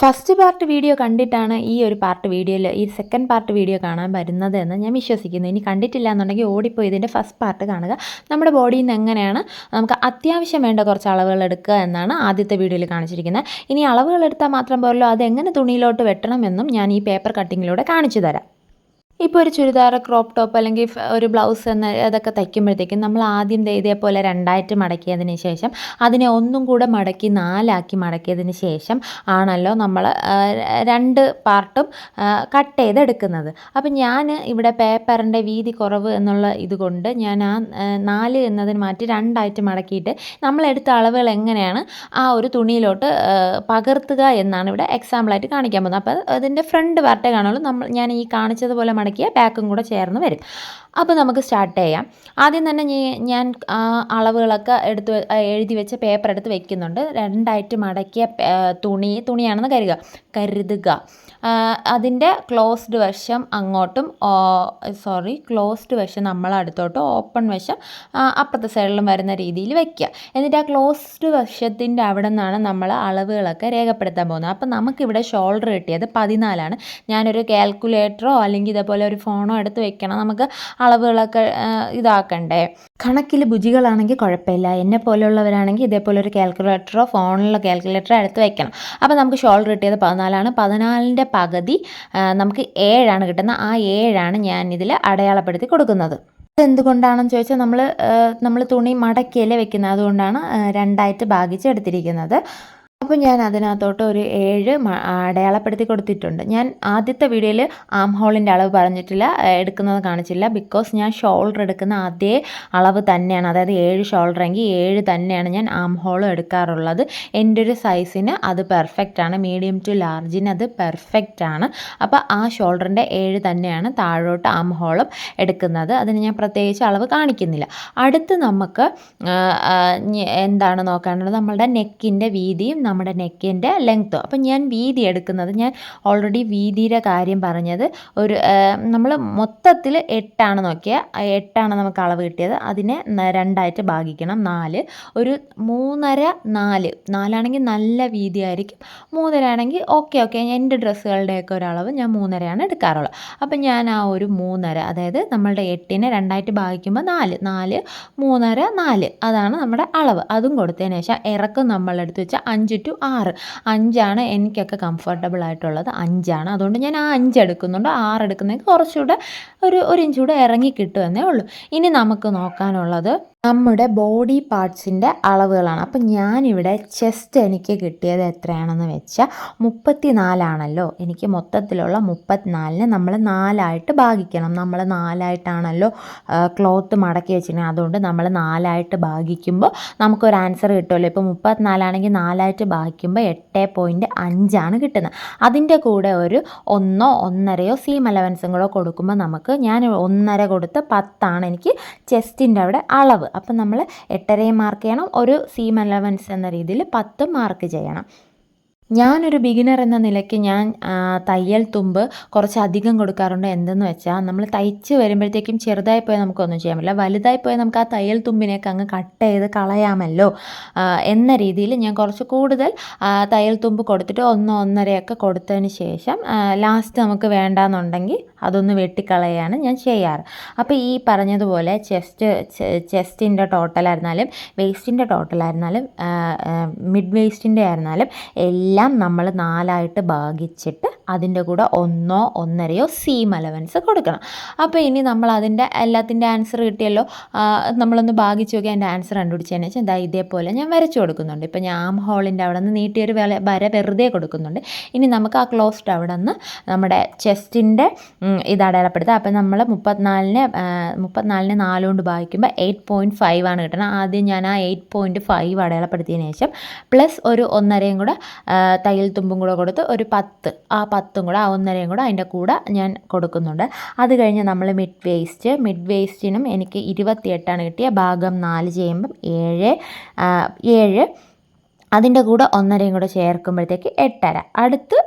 First part video കണ്ടിട്ടാണ് ഈ ഒരു പാർട്ട് വീഡിയോയിൽ ഈ സെക്കൻഡ് പാർട്ട് വീഡിയോ കാണാൻ വരുന്നത് എന്ന് ഞാൻ വിശ്വസിക്കുന്നു. ഇനി കണ്ടിട്ടില്ല എന്നുണ്ടെങ്കിൽ ഓടിപ്പോയി ഇതിൻ്റെ ഫസ്റ്റ് പാർട്ട് കാണുക. നമ്മുടെ ബോഡിയിൽ നിന്ന് എങ്ങനെയാണ് നമുക്ക് അത്യാവശ്യം വേണ്ട കുറച്ച് അളവുകൾ എടുക്കുക എന്നാണ് ആദ്യത്തെ വീഡിയോയിൽ കാണിച്ചിരിക്കുന്നത്. ഇനി അളവുകൾ എടുത്താൽ മാത്രം പോരല്ലോ, അതെങ്ങനെ തുണിയിലോട്ട് വെട്ടണമെന്നും ഞാൻ ഈ പേപ്പർ കട്ടിങ്ങിലൂടെ കാണിച്ചു തരാം. ഇപ്പോൾ ഒരു ചുരിദാർ, ക്രോപ്പ് ടോപ്പ് അല്ലെങ്കിൽ ഒരു ബ്ലൗസ് അതൊക്കെ തയ്ക്കുമ്പോഴത്തേക്കും നമ്മൾ ആദ്യം ഇതേപോലെ രണ്ടായിട്ട് മടക്കിയതിന് ശേഷം അതിനെ ഒന്നും കൂടെ മടക്കി നാലാക്കി മടക്കിയതിന് ശേഷം ആണല്ലോ നമ്മൾ രണ്ട് പാർട്ടും കട്ട് ചെയ്തെടുക്കുന്നത്. അപ്പം ഞാൻ ഇവിടെ പേപ്പറിൻ്റെ വീതി കുറവ് എന്നുള്ള ഇതുകൊണ്ട് ഞാൻ ആ 4 എന്നതിന് മാറ്റി രണ്ടായിട്ട് മടക്കിയിട്ട് നമ്മളെടുത്ത അളവുകൾ എങ്ങനെയാണ് ആ ഒരു തുണിയിലോട്ട് പകർത്തുക എന്നാണ് ഇവിടെ എക്സാമ്പിളായിട്ട് കാണിക്കാൻ പോകുന്നത്. അപ്പോൾ അതിൻ്റെ ഫ്രണ്ട് പാർട്ടേ കാണുള്ളൂ. ഞാൻ ഈ കാണിച്ചതുപോലെ മടക്കിയ ബാക്കും കൂടെ ചേർന്ന് വരും. അപ്പോൾ നമുക്ക് സ്റ്റാർട്ട് ചെയ്യാം. ആദ്യം തന്നെ ഞാൻ അളവുകളൊക്കെ എഴുതി വെച്ച പേപ്പർ എടുത്ത് വെക്കുന്നുണ്ട്. രണ്ടായിട്ട് മടക്കിയ തുണിയാണെന്ന് കരുതുക. അതിൻ്റെ ക്ലോസ്ഡ് വശം അങ്ങോട്ടും ക്ലോസ്ഡ് വശം നമ്മളടുത്തോട്ടും ഓപ്പൺ വശം അപ്പുറത്തെ സൈഡിലും വരുന്ന രീതിയിൽ വയ്ക്കുക. എന്നിട്ട് ആ ക്ലോസ്ഡ് വശത്തിൻ്റെ അവിടെ നിന്നാണ് നമ്മൾ അളവുകളൊക്കെ രേഖപ്പെടുത്താൻ പോകുന്നത്. അപ്പോൾ നമുക്കിവിടെ ഷോൾഡർ കിട്ടിയത് 14ആണ്. ഞാനൊരു കാൽക്കുലേറ്ററോ അല്ലെങ്കിൽ ഇതേപോലെ ഒരു ഫോണോ എടുത്ത് വെക്കണം. നമുക്ക് അളവുകളൊക്കെ ഇതാക്കണ്ടേ. കണക്കിൽ ബുജികളാണെങ്കിൽ കുഴപ്പമില്ല. എന്നെ പോലെയുള്ളവരാണെങ്കിൽ ഇതേപോലെ ഒരു കാൽക്കുലേറ്ററോ ഫോണിലുള്ള കാൽക്കുലേറ്ററോ എടുത്ത് വെക്കണം. അപ്പോൾ നമുക്ക് ഷോൾഡർ കിട്ടിയത് 14ആണ്. 14ൻ്റെ പകുതി നമുക്ക് 7ആണ് കിട്ടുന്നത്. ആ 7ആണ് ഞാൻ ഇതിൽ അടയാളപ്പെടുത്തി കൊടുക്കുന്നത്. അതെന്തുകൊണ്ടാണെന്ന് ചോദിച്ചാൽ നമ്മൾ തുണി മടക്കിയല്ലേ വെക്കുന്നത്, അതുകൊണ്ടാണ് രണ്ടായിട്ട് ഭാഗിച്ചെടുത്തിരിക്കുന്നത്. അപ്പോൾ ഞാൻ അതിനകത്തോട്ട് ഒരു 7 അടയാളപ്പെടുത്തി കൊടുത്തിട്ടുണ്ട്. ഞാൻ ആദ്യത്തെ വീഡിയോയിൽ ആം ഹോളിൻ്റെ അളവ് പറഞ്ഞിട്ടില്ല, എടുക്കുന്നത് കാണിച്ചില്ല. ബിക്കോസ് ഞാൻ ഷോൾഡർ എടുക്കുന്ന അതേ അളവ് തന്നെയാണ്, അതായത് 7 ഷോൾഡർ എങ്കിൽ 7 തന്നെയാണ് ഞാൻ ആം ഹോളും എടുക്കാറുള്ളത്. എൻ്റെ ഒരു സൈസിന് അത് പെർഫെക്റ്റാണ്. മീഡിയം ടു ലാർജിന് അത് പെർഫെക്റ്റാണ്. അപ്പോൾ ആ ഷോൾഡറിൻ്റെ 7 തന്നെയാണ് താഴോട്ട് ആം ഹോളും എടുക്കുന്നത്. അതിന് ഞാൻ പ്രത്യേകിച്ച് അളവ് കാണിക്കുന്നില്ല. അടുത്ത് നമുക്ക് എന്താണ് നോക്കാനുള്ളത്, നമ്മളുടെ നെക്കിൻ്റെ വീതിയും നമ്മുടെ നെക്കിൻ്റെ ലെങ്ത്തും. അപ്പം ഞാൻ വീതി എടുക്കുന്നത്, ഞാൻ ഓൾറെഡി വീതിയുടെ കാര്യം പറഞ്ഞത് ഒരു നമ്മൾ മൊത്തത്തിൽ 8ആണ് നോക്കിയാൽ 8ആണ് നമുക്ക് അളവ് കിട്ടിയത്. അതിനെ രണ്ടായിട്ട് ഭാഗിക്കണം 4. ഒരു 3.5 4ആണെങ്കിൽ നല്ല വീതിയായിരിക്കും. 3.5 ആണെങ്കിൽ ഓക്കെ എൻ്റെ ഡ്രസ്സുകളുടെയൊക്കെ ഒരളവ് ഞാൻ 3.5ആണ് എടുക്കാറുള്ളത്. അപ്പം ഞാൻ ആ ഒരു 3.5, അതായത് നമ്മളുടെ 8നെ രണ്ടായിട്ട് ഭാഗിക്കുമ്പോൾ 4 3.5 4 അതാണ് നമ്മുടെ അളവ്. അതും കൊടുത്തതിന് ശേഷം ഇറക്കം നമ്മളെടുത്ത് വെച്ചാൽ 5 to 6. 5ആണ് എനിക്കൊക്കെ കംഫർട്ടബിൾ ആയിട്ടുള്ളത്, 5ആണ്. അതുകൊണ്ട് ഞാൻ ആ 5 എടുക്കുന്നുണ്ട്. 6 എടുക്കുന്നതിന് കുറച്ചുകൂടെ ഒരു ഇഞ്ച് കൂടെ ഇറങ്ങി കിട്ടുമെന്നേ ഉള്ളൂ. ഇനി നമുക്ക് നോക്കാനുള്ളത് നമ്മുടെ ബോഡി പാർട്സിൻ്റെ അളവുകളാണ്. അപ്പം ഞാനിവിടെ ചെസ്റ്റ് എനിക്ക് കിട്ടിയത് എത്രയാണെന്ന് വെച്ചാൽ 34ആണല്ലോ. എനിക്ക് മൊത്തത്തിലുള്ള 34നെ നമ്മൾ 4ആയിട്ട് ഭാഗിക്കണം. നമ്മൾ 4ആയിട്ടാണല്ലോ ക്ലോത്ത് മടക്കി വെച്ചിരുന്നത്. അതുകൊണ്ട് നമ്മൾ 4ആയിട്ട് ഭാഗിക്കുമ്പോൾ നമുക്കൊരു ആൻസർ കിട്ടുമല്ലോ. ഇപ്പോൾ 34ആണെങ്കിൽ 4ആയിട്ട് ഭാഗിക്കുമ്പോൾ 8.5ആണ് കിട്ടുന്നത്. അതിൻ്റെ കൂടെ ഒരു 1 1.5 സീം അലവൻസും കൂടെ കൊടുക്കുമ്പോൾ ഞാൻ 1.5 കൊടുത്ത് 10ആണ് എനിക്ക് ചെസ്റ്റിൻ്റെ അവിടെ അളവ്. അപ്പം നമ്മൾ 8.5 മാർക്ക് ചെയ്യണം. ഒരു സീം അലവൻസ് എന്ന രീതിയിൽ 10 മാർക്ക് ചെയ്യണം. ഞാനൊരു ബിഗിനർ എന്ന നിലയ്ക്ക് ഞാൻ തയ്യൽ തുമ്പ് കുറച്ചധികം കൊടുക്കാറുണ്ട്. എന്തെന്ന് വെച്ചാൽ നമ്മൾ തയ്ച്ച് വരുമ്പോഴത്തേക്കും ചെറുതായി പോയാൽ നമുക്കൊന്നും ചെയ്യാൻ പറ്റില്ല, വലുതായി പോയാൽ നമുക്ക് ആ തയ്യൽ തുമ്പിനെയൊക്കെ അങ്ങ് കട്ട് ചെയ്ത് കളയാമല്ലോ എന്ന രീതിയിൽ ഞാൻ കുറച്ച് കൂടുതൽ തയ്യൽ തുമ്പ് കൊടുത്തിട്ട് 1 1.5 കൊടുത്തതിന് ശേഷം ലാസ്റ്റ് നമുക്ക് വേണ്ടാന്നുണ്ടെങ്കിൽ അതൊന്ന് വെട്ടിക്കളയാണ് ഞാൻ ചെയ്യാറ്. അപ്പോൾ ഈ പറഞ്ഞതുപോലെ ചെസ്റ്റിൻ്റെ ടോട്ടലായിരുന്നാലും വേസ്റ്റിൻ്റെ ടോട്ടലായിരുന്നാലും മിഡ് വേസ്റ്റിൻ്റെ ആയിരുന്നാലും എല്ലാം നമ്മൾ 4ആയിട്ട് ഭാഗിച്ചിട്ട് അതിൻ്റെ കൂടെ 1 1.5 സീം അലവൻസ് കൊടുക്കണം. അപ്പോൾ ഇനി നമ്മൾ അതിൻ്റെ എല്ലാത്തിൻ്റെ ആൻസർ കിട്ടിയല്ലോ. നമ്മളൊന്ന് ഭാഗിച്ച് നോക്കി അതിൻ്റെ ആൻസർ കണ്ടുപിടിച്ചതിന് ശേഷം ഇതേപോലെ ഞാൻ വരച്ചു കൊടുക്കുന്നുണ്ട്. ഇപ്പോൾ ഞാൻ ആം ഹോളിൻ്റെ അവിടെ നിന്ന് നീട്ടിയൊരു വര വെറുതെ കൊടുക്കുന്നുണ്ട്. ഇനി നമുക്ക് ആ ക്ലോസ്ഡ് അവിടെ നിന്ന് നമ്മുടെ ചെസ്റ്റിൻ്റെ ഇത് അടയാളപ്പെടുത്തുക. അപ്പോൾ നമ്മൾ 34നെ 4 കൊണ്ട് ഭാഗിക്കുമ്പോൾ 8.5 ആണ് കിട്ടുന്നത്. ആദ്യം ഞാൻ ആ 8.5 അടയാളപ്പെടുത്തിയതിന് ശേഷം പ്ലസ് ഒരു 1.5 കൂടെ തയ്യൽ തുമ്പും കൂടെ കൊടുത്ത് ഒരു 10, ആ 10ഉം കൂടെ ആ 1.5 കൂടെ അതിൻ്റെ കൂടെ ഞാൻ കൊടുക്കുന്നുണ്ട്. അത് കഴിഞ്ഞ് നമ്മൾ മിഡ് വേസ്റ്റിനും എനിക്ക് 28ആണ് കിട്ടിയ. ഭാഗം 4 ചെയ്യുമ്പം 7 അതിൻ്റെ കൂടെ 1.5 കൂടെ ചേർക്കുമ്പോഴത്തേക്ക് 8.5. അടുത്ത്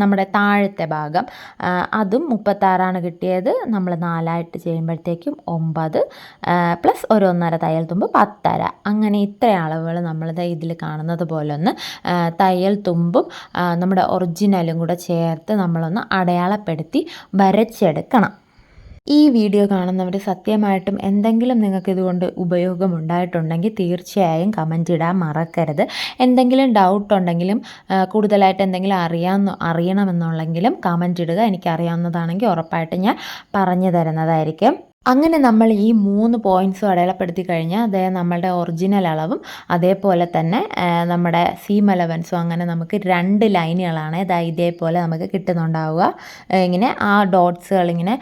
നമ്മുടെ താഴത്തെ ഭാഗം അതും 36 കിട്ടിയത്. നമ്മൾ 4 ചെയ്യുമ്പോഴത്തേക്കും 9 പ്ലസ് ഒരു 1.5 തയ്യൽ തുമ്പ് 10.5. അങ്ങനെ ഇത്ര അളവുകൾ നമ്മളിത് ഇതിൽ കാണുന്നത് പോലെ ഒന്ന് തയ്യൽ തുമ്പും നമ്മുടെ ഒറിജിനലും കൂടെ ചേർത്ത് നമ്മളൊന്ന് അടയാളപ്പെടുത്തി വരച്ചെടുക്കണം. ഈ വീഡിയോ കാണുന്നവർ സത്യമായിട്ടും എന്തെങ്കിലും നിങ്ങൾക്ക് ഇതുകൊണ്ട് ഉപയോഗമുണ്ടായിട്ടുണ്ടെങ്കിൽ തീർച്ചയായും കമൻറ്റ് ഇടാൻ മറക്കരുത്. എന്തെങ്കിലും ഡൗട്ട് ഉണ്ടെങ്കിലും കൂടുതലായിട്ട് എന്തെങ്കിലും അറിയണമെന്നുണ്ടെങ്കിലും കമൻറ്റ് ഇടുക. എനിക്കറിയാവുന്നതാണെങ്കിൽ ഉറപ്പായിട്ട് ഞാൻ പറഞ്ഞു തരുന്നതായിരിക്കും. അങ്ങനെ നമ്മൾ ഈ 3 പോയിൻറ്റ്സും അടയാളപ്പെടുത്തി കഴിഞ്ഞാൽ അതേ നമ്മളുടെ ഒറിജിനൽ അളവും അതേപോലെ തന്നെ നമ്മുടെ സീം അലവൻസും അങ്ങനെ നമുക്ക് 2 ലൈനുകളാണ് ഇതേപോലെ നമുക്ക് കിട്ടുന്നുണ്ടാവുക. ഇങ്ങനെ ആ ഡോട്ട്സുകൾ ഇങ്ങനെ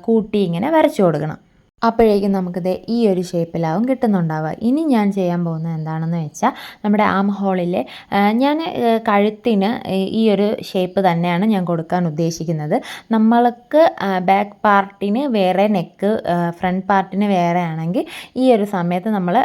കൂട്ടി ഇങ്ങനെ വരച്ചു കൊടുക്കണം. അപ്പോഴേക്കും നമുക്കിത് ഈ ഒരു ഷേപ്പിലാവും കിട്ടുന്നുണ്ടാവുക. ഇനി ഞാൻ ചെയ്യാൻ പോകുന്നത് എന്താണെന്ന് വെച്ചാൽ നമ്മുടെ ആം ഹോളിലെ ഞാൻ കഴുത്തിന് ഈ ഒരു ഷേപ്പ് തന്നെയാണ് ഞാൻ കൊടുക്കാൻ ഉദ്ദേശിക്കുന്നത്. നമ്മൾക്ക് ബാക്ക് പാർട്ടിന് വേറെ നെക്ക്, ഫ്രണ്ട് പാർട്ടിന് വേറെ ആണെങ്കിൽ ഈ ഒരു സമയത്ത് നമ്മൾ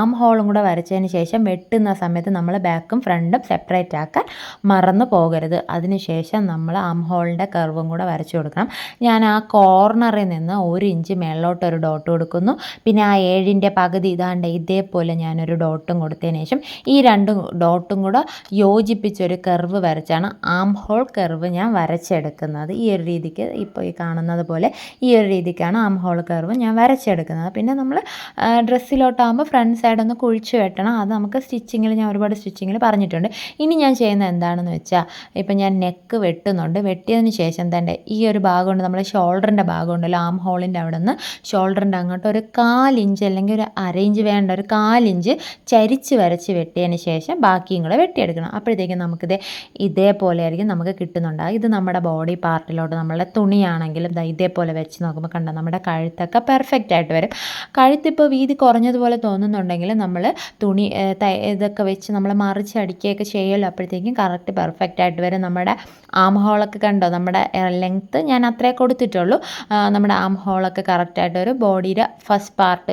ആം ഹോളും കൂടെ വരച്ചതിന് ശേഷം വെട്ടുന്ന സമയത്ത് നമ്മൾ ബാക്കും ഫ്രണ്ടും സെപ്പറേറ്റ് ആക്കാൻ മറന്നു പോകരുത്. അതിനുശേഷം നമ്മൾ ആം ഹോളിൻ്റെ കർവും കൂടെ വരച്ചു കൊടുക്കണം. ഞാൻ ആ കോർണറിൽ നിന്ന് 1 ഇഞ്ച് മേളിലോട്ടൊരു ഡോട്ട് കൊടുക്കുന്നു. പിന്നെ ആ 7ൻ്റെ പകുതി ഇതേപോലെ ഞാനൊരു ഡോട്ടും കൊടുത്തതിന് ശേഷം ഈ 2 ഡോട്ടും കൂടെ യോജിപ്പിച്ചൊരു കർവ് വരച്ചാണ് ആം ഹോൾ കർവ് ഞാൻ വരച്ചെടുക്കുന്നത്. ഈ ഒരു രീതിക്ക് ഇപ്പോൾ ഈ കാണുന്നത് പോലെ ഈ ഒരു രീതിക്കാണ് ആം ഹോൾ കർവ് ഞാൻ വരച്ചെടുക്കുന്നത്. പിന്നെ നമ്മൾ ഡ്രസ്സിലോട്ടാകുമ്പോൾ ഫ്രണ്ട് സൈഡ് ഒന്ന് കുഴിച്ച് വെട്ടണം. അത് നമുക്ക് സ്റ്റിച്ചിങ്ങിൽ ഞാൻ ഒരുപാട് സ്റ്റിച്ചിങ്ങിൽ പറഞ്ഞിട്ടുണ്ട്. ഇനി ഞാൻ ചെയ്യുന്നത് എന്താണെന്ന് വെച്ചാൽ ഇപ്പം ഞാൻ നെക്ക് വെട്ടുന്നുണ്ട്. വെട്ടിയതിന് ശേഷം തന്നെ ഈ ഒരു ഭാഗമുണ്ട്, നമ്മൾ ഷോൾഡറിൻ്റെ ഭാഗമുണ്ടല്ലോ, ആം ഹോളിൻ്റെ അവിടെ നിന്ന് ഷോൾഡറിൻ്റെ അങ്ങോട്ട് ഒരു 1/4 ഇഞ്ച് അല്ലെങ്കിൽ ഒരു 1/2 ഇഞ്ച് വേണ്ട, ഒരു 1/4 ഇഞ്ച് ചരിച്ച് വരച്ച് വെട്ടിയതിന് ശേഷം ബാക്കിയും കൂടെ വെട്ടിയെടുക്കണം. അപ്പോഴത്തേക്കും നമുക്കിത് ഇതേപോലെ ആയിരിക്കും നമുക്ക് കിട്ടുന്നുണ്ടാകും. ഇത് നമ്മുടെ ബോഡി പാർട്ടിലോട്ട് നമ്മളുടെ തുണിയാണെങ്കിലും ഇതേപോലെ വെച്ച് നോക്കുമ്പോൾ കണ്ടോ നമ്മുടെ കഴുത്തൊക്കെ പെർഫെക്റ്റ് ആയിട്ട് വരും. കഴുത്തിപ്പോൾ വീതി കുറഞ്ഞതുപോലെ തോന്നുന്നുണ്ടെങ്കിൽ നമ്മൾ തുണി ഇതൊക്കെ വെച്ച് നമ്മൾ മറിച്ചടിക്കുകയൊക്കെ ചെയ്യുമല്ലോ, അപ്പോഴത്തേക്കും കറക്റ്റ് പെർഫെക്റ്റ് ആയിട്ട് വരും. നമ്മുടെ ആം ഹോളൊക്കെ കണ്ടോ, നമ്മുടെ ലെങ്ത്ത് ഞാൻ അത്രേ കൊടുത്തിട്ടുള്ളൂ. നമ്മുടെ ആം ഹോളൊക്കെ കറക്റ്റായിട്ട് ഒരു ബോഡിയുടെ ഫസ്റ്റ് പാർട്ട്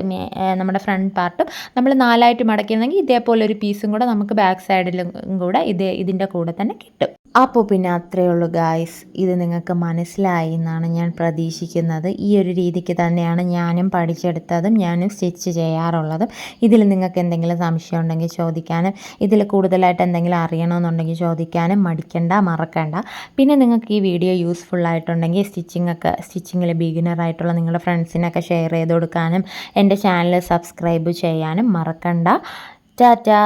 നമ്മുടെ ഫ്രണ്ട് പാർട്ടും നമ്മൾ 4ആയിട്ട് മടക്കിയിരുന്നെങ്കിൽ ഇതേപോലെ ഒരു പീസും കൂടെ നമുക്ക് ബാക്ക് സൈഡിലും കൂടെ ഇതിൻ്റെ കൂടെ തന്നെ കിട്ടും. അപ്പോൾ പിന്നെ അത്രയേ ഉള്ളൂ ഗായ്സ്. ഇത് നിങ്ങൾക്ക് മനസ്സിലായി എന്നാണ് ഞാൻ പ്രതീക്ഷിക്കുന്നത്. ഈ ഒരു രീതിക്ക് തന്നെയാണ് ഞാനും പഠിച്ചെടുത്തതും ഞാനും സ്റ്റിച്ച് ചെയ്യാറുള്ളതും. ഇതിൽ നിങ്ങൾക്ക് എന്തെങ്കിലും സംശയം ഉണ്ടെങ്കിൽ ചോദിക്കാനും ഇതിൽ കൂടുതലായിട്ട് എന്തെങ്കിലും അറിയണമെന്നുണ്ടെങ്കിൽ ചോദിക്കാനും മറക്കണ്ട. പിന്നെ നിങ്ങൾക്ക് ഈ വീഡിയോ യൂസ്ഫുൾ ആയിട്ടുണ്ടെങ്കിൽ സ്റ്റിച്ചിങ്ങിൽ ബിഗിനറായിട്ടുള്ള നിങ്ങളുടെ ഫ്രണ്ട്സിനൊക്കെ ഷെയർ ചെയ്ത് കൊടുക്കാനും എൻ്റെ ചാനൽ സബ്സ്ക്രൈബ് ചെയ്യാനും മറക്കണ്ട. ടാറ്റാ.